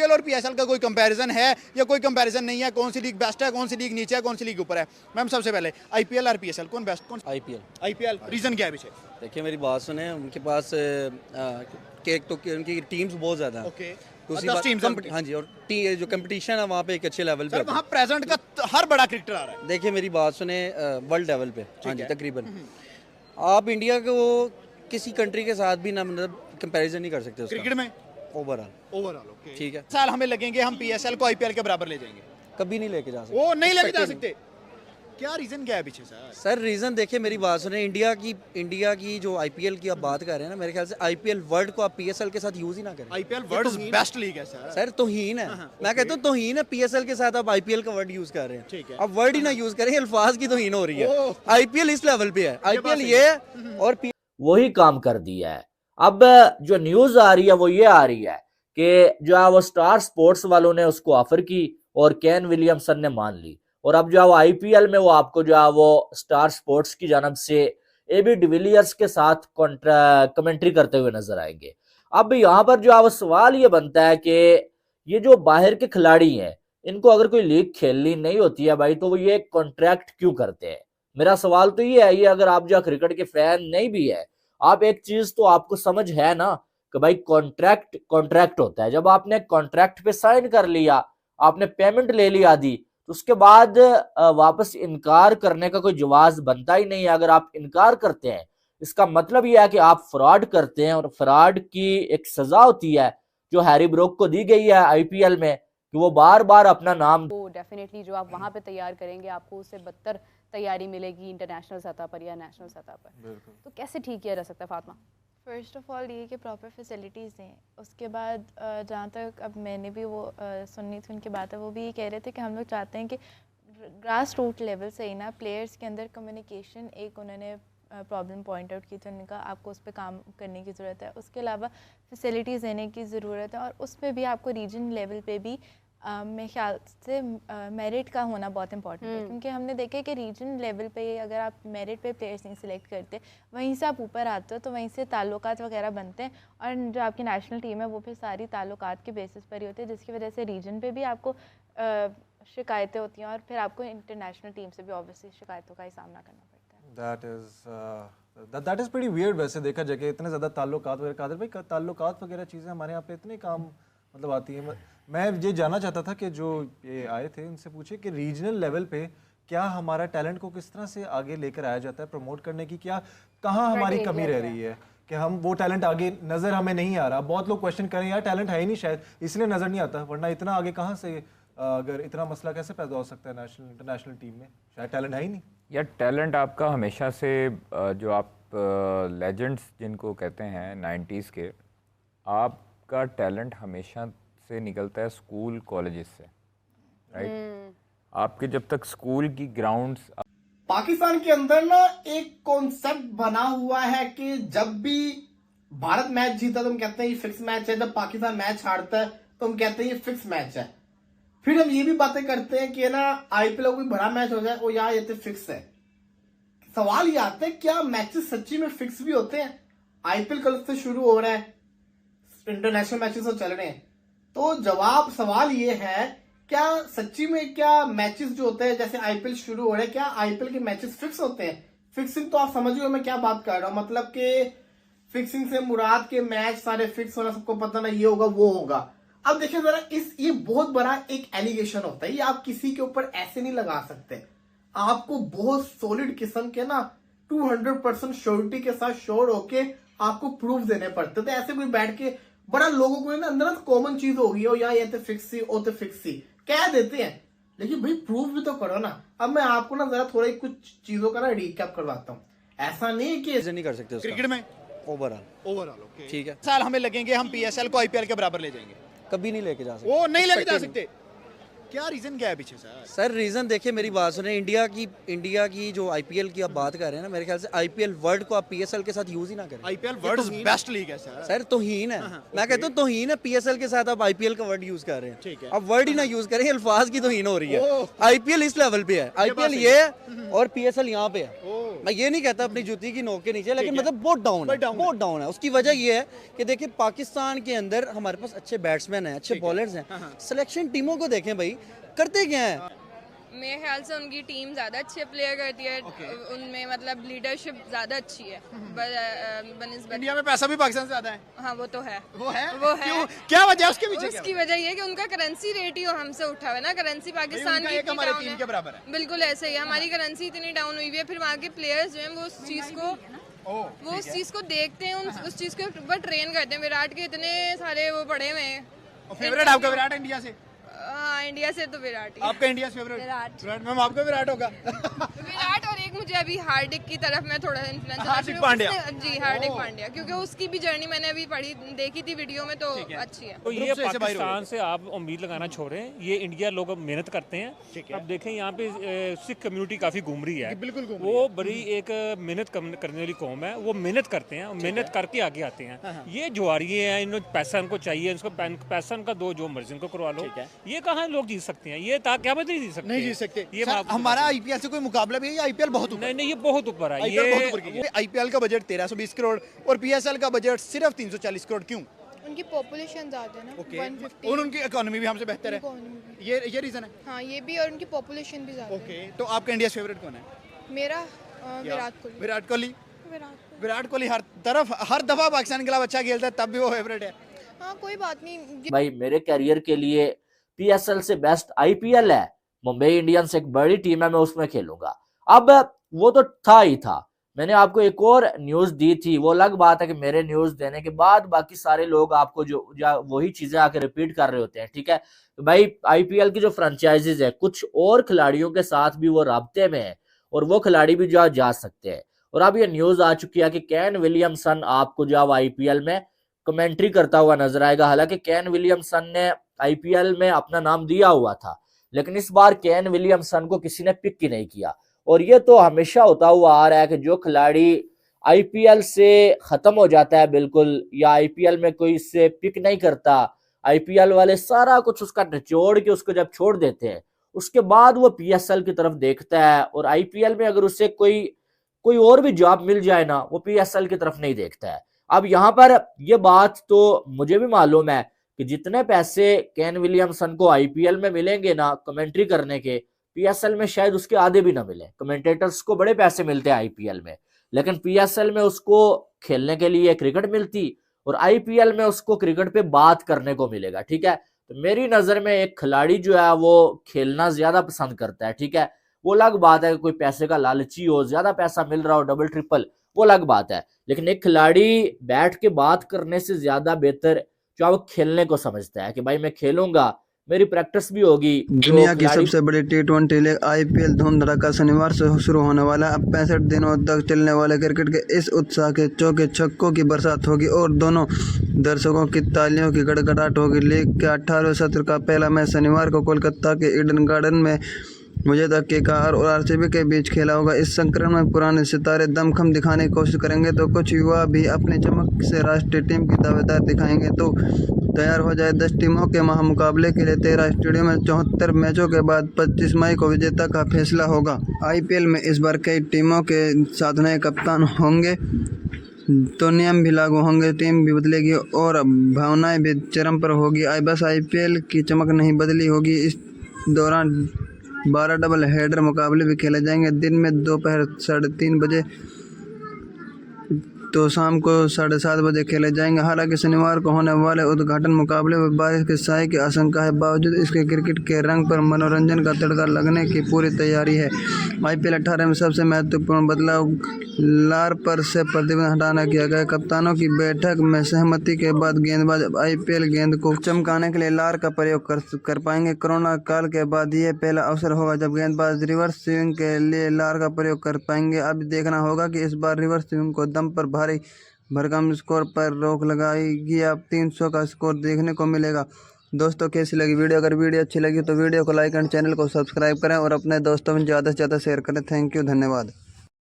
IPL और PSL का कोई कंपैरिजन है या कोई कंपैरिजन नहीं है? कौन सी लीग बेस्ट है, कौन सी लीग नीचे है, कौन सी लीग ऊपर है? मैम सबसे पहले आईपीएल और पीएसएल कौन बेस्ट? कौन आईपीएल। आईपीएल रीजन क्या है पीछे? देखिए मेरी बात सुने, उनके पास केक तो उनकी टीम्स बहुत ज़्यादा है। ओके, दूसरी 10 बात टीम्स हाँ जी, और जो कंपटीशन है वहाँ पे एक अच्छे लेवल पे सर होता है। वहाँ प्रेजेंट का हर बड़ा क्रिकेटर आ रहा है। देखिए मेरी बात सुने, वर्ल्ड लेवल पे हाँ जी है। तकरीबन आप इंडिया को किसी कंट्री के साथ भी ना मतलब कंपैरिजन नहीं कर सकते उसका क्रिकेट में ओवरऑल। ओवरऑल ओके, ठीक है। साल हमें लगेंगे हम पीएसएल को आईपीएल के बराबर ले जाएंगे। कभी नहीं लेके जा सकते। वो नहीं लेके जा Expected सकते, क्या रीजन क्या है पीछे सर? सर रीज़न देखिए मेरी बात सुने, इंडिया की जो आईपीएल की आप बात कर रहे हैं ना, मेरे ख्याल से आईपीएल वर्ल्ड को आप पीएसएल के साथ यूज़ ही ना करें। आईपीएल वर्ल्ड बेस्ट लीग है सर। सर तौहीन है, मैं कहता हूँ तौहीन है, पीएसएल के साथ आप आईपीएल का वर्ड यूज कर रहे हैं। ठीक है। आप वर्ड ही ना यूज करें, अल्फाज की तौहीन हो रही है। ओह। आईपीएल इस लेवल पे है, आईपीएल सही ये है और वही काम कर दिया है। अब जो न्यूज आ रही है वो ये आ रही है कि जो है वो स्टार स्पोर्ट्स वालों ने उसको ऑफर की और केन विलियमसन ने मान ली, और अब जो है वो आईपीएल में वो आपको जो है वो स्टार स्पोर्ट्स की जानब से एबी डिविलियर्स के साथ कमेंट्री करते हुए नजर आएंगे। अब यहाँ पर जो है वो सवाल ये बनता है कि ये जो बाहर के खिलाड़ी हैं, इनको अगर कोई लीग खेलनी नहीं होती है भाई, तो वो ये कॉन्ट्रैक्ट क्यों करते हैं? मेरा सवाल तो ये है, ये अगर आप जो क्रिकेट के फैन नहीं भी है, आप एक चीज तो आपको समझ है ना कि भाई कॉन्ट्रैक्ट होता है। जब आपने कॉन्ट्रैक्ट पे साइन कर लिया, आपने पेमेंट ले ली आधी, तो उसके बाद वापस इनकार करने का कोई जवाज बनता ही नहीं है। अगर आप इनकार करते हैं, इसका मतलब यह है कि आप फ्रॉड करते हैं, और फ्रॉड की एक सजा होती है जो हैरी ब्रोक को दी गई है आईपीएल में, कि वो बार बार अपना नाम वो डेफिनेटली जो आप वहाँ पे तैयार करेंगे आपको उससे बदतर तैयारी मिलेगी इंटरनेशनल सतह पर या नेशनल सतह पर। तो कैसे ठीक किया जा सकता है फातिमा? फ़र्स्ट ऑफ़ ऑल ये कि प्रॉपर फैसिलिटीज़ दें। उसके बाद जहाँ तक अब मैंने भी वो सुनी थी उनकी बात है, वो भी ये कह रहे थे कि हम लोग चाहते हैं कि ग्रास रूट लेवल से ही ना प्लेयर्स के अंदर कम्युनिकेशन एक उन्होंने प्रॉब्लम पॉइंट आउट की थी। उन्होंने कहा आपको उस पर काम करने की ज़रूरत है। उसके अलावा फैसिलिटीज़ देने की ज़रूरत है, और उस पर भी आपको रीजन लेवल पे भी मेरे ख्याल से मेरिट का होना बहुत इंपॉर्टेंट है, क्योंकि हमने देखा है कि रीजन लेवल पे अगर आप मेरिट पे प्लेयर्स नहीं सिलेक्ट करते, वहीं से आप ऊपर आते हो तो वहीं से ताल्लुकात वगैरह बनते हैं, और जो आपकी नेशनल टीम है वो फिर सारी ताल्लुकात के बेसिस पर ही होती है, जिसकी वजह से रीजन पे भी आपको शिकायतें होती हैं, और फिर आपको इंटरनेशनल टीम से भी ऑब्वियसली शिकायतों का ही सामना करना पड़ता है। That is pretty weird वैसे देखा जाए कि इतने ज़्यादा ताल्लुकात वगैरह, कादिर भाई ताल्लुकात वगैरह चीज़ें हमारे यहाँ पे इतने काम मतलब आती है। मैं ये जानना चाहता था कि जो ये आए थे उनसे पूछे कि रीजनल लेवल पे क्या हमारा टैलेंट को किस तरह से आगे लेकर आया जाता है, प्रमोट करने की क्या कहाँ हमारी कमी रह रही है कि हम वो टैलेंट आगे नज़र हमें नहीं आ रहा। बहुत लोग क्वेश्चन करें यार टैलेंट है ही नहीं, शायद इसलिए नज़र नहीं आता, वरना इतना आगे कहाँ से अगर इतना मसला कैसे पैदा हो सकता है नेशनल इंटरनेशनल टीम में? शायद टैलेंट है ही नहीं। यार टैलेंट आपका हमेशा से जो आप लेजेंड्स जिनको कहते हैं 90s के, आपका टैलेंट हमेशा से निकलता है स्कूल कॉलेजेस से, राइट? आपके जब तक स्कूल की ग्राउंड्स पाकिस्तान के अंदर ना एक कॉन्सेप्ट बना हुआ है कि जब भी भारत मैच जीता तो हम कहते हैं ये फिक्स मैच है, जब पाकिस्तान मैच हारता है तो हम कहते हैं ये फिक्स मैच है। फिर हम ये भी बातें करते हैं कि ना आईपीएल कोई बड़ा मैच हो जाए, ओ यार ये तो फिक्स है। सवाल ये आता है क्या मैचेस सच्ची में फिक्स भी होते हैं? आईपीएल कल से शुरू हो रहा है, इंटरनेशनल मैचेस तो चल रहे हैं, तो जवाब सवाल ये है क्या सच्ची में क्या मैचेस जो होते हैं जैसे आईपीएल शुरू हो रहे हैं, क्या आईपीएल के मैचेस फिक्स होते हैं? फिक्सिंग तो आप समझ रहे हो मैं क्या बात कर रहा हूं, मतलब कि फिक्सिंग से मुराद के मैच सारे फिक्स होना, सबको पता ना ये होगा वो होगा। अब देखिए जरा ये बहुत बड़ा एक एलिगेशन होता है, ये आप किसी के ऊपर ऐसे नहीं लगा सकते। आपको बहुत सॉलिड किस्म के ना 200% श्योरिटी के साथ श्योर होके आपको प्रूफ देने पड़ते थे। ऐसे कोई बैठ के बड़ा लोगों को ना अंदर कॉमन चीज होगी, हो यार ये तो फिक्स ही, ओ तो फिक्स ही कह देते हैं, लेकिन भाई प्रूफ भी तो करो ना। अब मैं आपको ना जरा थोड़ा कुछ चीजों का ना रिकैप करवाता हूँ। ऐसा नहीं कि नहीं कर सकते क्रिकेट में ओवरऑल ओके, ठीक है। साल हमें लगेंगे हम पीएसएल को आईपीएल के बराबर ले जाएंगे। कभी नहीं लेके जा सकते। वो नहीं लेके जा सकते, क्या रीजन क्या है पीछे सर? सर रीज़न देखिए मेरी बात सुने, इंडिया की जो आईपीएल की आप बात कर रहे हैं ना, मेरे ख्याल से आईपीएल वर्ल्ड को आप पीएसएल के साथ यूज ही ना करें। आईपीएल वर्ल्ड बेस्ट लीग है सर। सर तौहीन है, मैं कहता हूँ तौहीन है, पीएसएल के साथ आप आईपीएल का वर्ड यूज कर रहे हैं। ठीक है। आप वर्ड ही ना यूज करें, अल्फाज की तौहीन हो रही है। आईपीएल इस लेवल पे है, आईपीएल ये है और पीएसएल यहाँ पे है। मैं ये नहीं कहता अपनी जूती की नोक के नीचे, लेकिन मतलब बहुत डाउन है, down है। बहुत डाउन है। उसकी वजह ये है कि देखिए पाकिस्तान के अंदर हमारे पास अच्छे बैट्समैन हैं, अच्छे बॉलर्स हैं, सिलेक्शन टीमों को देखें भाई करते क्या हैं। मेरे ख्याल से उनकी टीम ज़्यादा अच्छे प्लेयर करती है, उनमें मतलब लीडरशिप ज़्यादा अच्छी है बनिस्बत। इंडिया में पैसा भी पाकिस्तान से ज्यादा है। हाँ वो तो है, वो है वो है। क्यों? क्या वजह है उसके पीछे? उसकी वजह ये है कि उनका करेंसी रेट ही हमसे उठा हुआ है ना, करेंसी पाकिस्तान उनका की एक इतनी हमारे डाउन टीम है। के बराबर है। बिल्कुल ऐसे ही है, हमारी करेंसी इतनी डाउन हुई हुई है, फिर वहाँ के प्लेयर्स जो हैं वो उस चीज़ को देखते हैं, उस चीज़ के ऊपर ट्रेन करते हैं। विराट के इतने सारे वो पड़े हुए हैं। फेवरेट आपका विराट इंडिया से? हाँ इंडिया से तो विराट ही। आपका इंडिया से फेवरेट? विराट मैम, आपका विराट होगा? विराट और एक मुझे अभी हार्दिक की तरफ में थोड़ा इन्फ्लुएंस हार्दिक पांड्या। जी हार्दिक पांड्या, क्योंकि उसकी भी जर्नी मैंने अभी पढ़ी देखी थी वीडियो में, तो अच्छी है। तो ये पाकिस्तान से आप उम्मीद लगाना छोड़ें, ये इंडिया लोग अब मेहनत करते हैं। अब देखें यहाँ पे सिख कम्युनिटी काफ़ी घूम रही है, बिल्कुल घूम वो बड़ी एक मेहनत करने वाली कौम है, वो मेहनत करते हैं, मेहनत करके आगे आते हैं। ये जुआरी हैं, इन्हें पैसा उनको चाहिए, इनको पैसा उनका दो, जो मर्जी उनको करवा लो। ये कहाँ लोग जीत सकते हैं? ये क्या नहीं जीत सकते, नहीं जीत सकते। ये सर, हमारा आईपीएल से कोई मुकाबला भी है? आईपीएल बहुत ऊपर? नहीं, ये बहुत ऊपर है। ये आईपीएल का बजट 1320 करोड़ और पीएसएल का बजट सिर्फ 340 करोड़। क्यों? उनकी पॉपुलेशन ज्यादा है ना, 150। और उनकी इकोनॉमी भी हमसे बेहतर है, ये रीजन है। हाँ ये भी, और उनकी पॉपुलेशन भी ज्यादा ओके, तो आपका इंडिया फेवरेट कौन है? मेरा विराट कोहली। विराट कोहली? विराट कोहली हर दफा पाकिस्तान के खिलाफ अच्छा खेलता है, तब भी वो फेवरेट है। हाँ कोई बात नहीं। भाई मेरे कैरियर के लिए पीएसएल से बेस्ट आईपीएल है। मुंबई इंडियंस एक बड़ी टीम है, मैं उसमें खेलूंगा। अब वो तो था ही था, मैंने आपको एक और न्यूज दी थी। वो अलग बात है कि मेरे न्यूज देने के बाद बाकी सारे लोग आपको जो वही चीजें आके रिपीट कर रहे होते हैं, ठीक है। तो भाई आईपीएल की जो फ्रेंचाइजीज है, कुछ और खिलाड़ियों के साथ भी वो राब्ते में है और वो खिलाड़ी भी जो जा सकते हैं। और अब ये न्यूज आ चुकी है कि केन विलियमसन आपको जो आईपीएल में कमेंट्री करता हुआ नजर आएगा। हालांकि केन विलियमसन ने आईपीएल में अपना नाम दिया हुआ था, लेकिन इस बार केन विलियमसन को किसी ने पिक ही नहीं किया। और ये तो हमेशा होता हुआ आ रहा है कि जो खिलाड़ी आईपीएल से खत्म हो जाता है बिल्कुल, या आईपीएल में कोई इससे पिक नहीं करता, आईपीएल वाले सारा कुछ उसका निचोड़ के उसको जब छोड़ देते हैं, उसके बाद वो पीएसएल की तरफ देखता है। और आईपीएल में अगर उसे कोई और भी जॉब मिल जाए ना, वो पीएसएल की तरफ नहीं देखता है। अब यहाँ पर ये बात तो मुझे भी मालूम है कि जितने पैसे केन विलियमसन को आईपीएल में मिलेंगे ना कमेंट्री करने के, पीएसएल में शायद उसके आधे भी ना मिले। कमेंटेटर्स को बड़े पैसे मिलते हैं आईपीएल में, लेकिन पीएसएल में उसको खेलने के लिए क्रिकेट मिलती और आईपीएल में उसको क्रिकेट पे बात करने को मिलेगा, ठीक है। तो मेरी नजर में एक खिलाड़ी जो है वो खेलना ज्यादा पसंद करता है, ठीक है। वो अलग बात है कि कोई पैसे का लालची हो, ज्यादा पैसा मिल रहा हो, डबल ट्रिपल, वो अलग बात है। लेकिन एक खिलाड़ी बैठ के बात करने से ज्यादा बेहतर जो वो खेलने को समझता है कि भाई मैं खेलूंगा, मेरी प्रैक्टिस भी होगी। दुनिया की सबसे बड़ी टी20 लीग आईपीएल धूम धड़ाका शनिवार से शुरू होने वाला है। अब 65 दिनों तक चलने वाले क्रिकेट के इस उत्साह के चौके छक्कों की बरसात होगी और दोनों दर्शकों की तालियों की गड़गड़ाहट होगी। लीग के 18वें सत्र का पहला मैच शनिवार को कोलकाता के ईडन गार्डन में मुझे केकेआर और आरसीबी के बीच खेला होगा। इस संस्करण में पुराने सितारे दमखम दिखाने की कोशिश करेंगे तो कुछ युवा भी अपनी चमक से राष्ट्रीय टीम की दावेदार दिखाएंगे। तो तैयार हो जाए 10 टीमों के महामुकाबले के लिए। 13 स्टेडियम में 74 मैचों के बाद 25 मई को विजेता का फैसला होगा। आईपीएल में इस बार कई टीमों के साथ नए कप्तान होंगे तो नियम भी लागू होंगे, टीम भी बदलेगी और भावनाएं भी चरम पर होगी। बस आईपीएल की चमक नहीं बदली होगी। इस दौरान 12 डबल हेडर मुकाबले भी खेले जाएंगे। दिन में दोपहर 3:30 बजे तो शाम को 7:30 बजे खेले जाएंगे। हालांकि शनिवार को होने वाले उद्घाटन मुकाबले में बारिश के साए की आशंका है, बावजूद इसके क्रिकेट के रंग पर मनोरंजन का तड़का लगने की पूरी तैयारी है। आईपीएल 18 में सबसे महत्वपूर्ण बदलाव लार पर से प्रतिबंध हटाना किया गया। कप्तानों की बैठक में सहमति के बाद गेंदबाज आईपीएल गेंद को चमकाने के लिए लार का प्रयोग कर पाएंगे। कोरोना काल के बाद यह पहला अवसर होगा जब गेंदबाज रिवर्स स्विंग के लिए लार का प्रयोग कर पाएंगे। अब देखना होगा कि इस बार रिवर्स स्विंग को दम पर भारी भरकम स्कोर पर रोक लगाएगी। अब 300 का स्कोर देखने को मिलेगा। दोस्तों कैसी लगी वीडियो? अगर वीडियो अच्छी लगी तो वीडियो को लाइक एंड चैनल को सब्सक्राइब करें और अपने दोस्तों में ज़्यादा से ज़्यादा शेयर करें। थैंक यू, धन्यवाद।